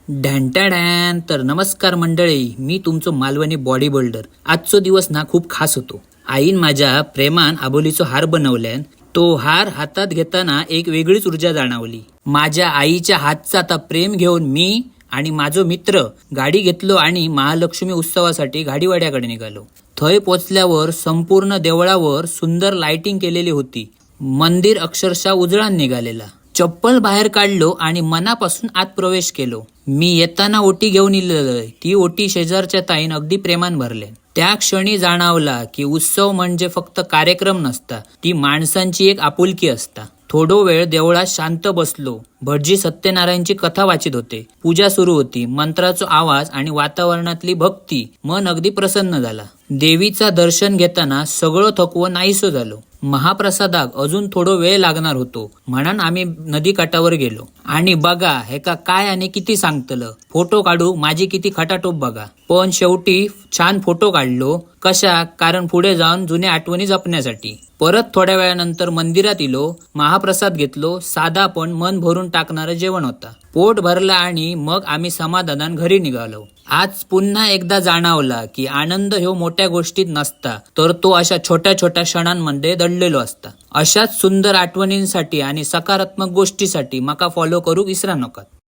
ढॅन तर नमस्कार मंडळी, मी तुमचो मालवणी बॉडी बिल्डर. आजचो दिवस ना खूप खास होतो. आईन माझ्या प्रेमान आबोलीचो हार बनवल्यान. तो हार हातात घेताना एक वेगळीच ऊर्जा जाणवली. माझ्या आईच्या हातचा आता प्रेम घेऊन मी आणि माझो मित्र गाडी घेतलो आणि महालक्ष्मी उत्सवासाठी गाडीवाड्याकडे निघालो. थंय पोचल्यावर संपूर्ण देवळावर सुंदर लाइटिंग केलेली होती. मंदिर अक्षरशः उजळान निघालेला. चप्पल बाहेर काढलो आणि मनापासून आत प्रवेश केलो. मी येताना ओटी घेऊन इलेलोय. ती ओटी शेजारच्या ताईन अगदी प्रेमान भरले. त्या क्षणी जाणवला की उत्सव म्हणजे फक्त कार्यक्रम नसता, ती माणसांची एक आपुलकी असता. थोडो वेळ देवळात शांत बसलो. भटजी सत्यनारायणची कथा वाचित होते. पूजा सुरू होती. मंत्राचो आवाज आणि वातावरणातली भक्ती मन अगदी प्रसन्न झाला. देवीचा दर्शन घेताना सगळं थकवं नाहीसं झालो. महाप्रसादाक अजून थोडो वेळ लागणार होतो म्हणून आम्ही नदी काठावर गेलो. आणि बघा हेका काय आणि किती सांगतलं. फोटो काढू माझी किती खटाटोप बघा. पण शेवटी छान फोटो काढलो. कशा? कारण पुढे जाऊन जुन्या आठवणी जपण्यासाठी. परत थोड्या वेळानंतर मंदिरात इलो. महाप्रसाद घेतलो. साधा पण मन भरून टाकणारं जेवण होता. पोट भरला आणि मग आम्ही समाधानान घरी निघालो. आज पुन्हा एकदा जाणवला की आनंद ह्यो मोठ्या गोष्टीत नसता, तर तो अशा छोट्या छोट्या क्षणांमध्ये दडलेलो असता. अशाच सुंदर आठवणींसाठी आणि सकारात्मक गोष्टीसाठी माका फॉलो करू विसरा नका.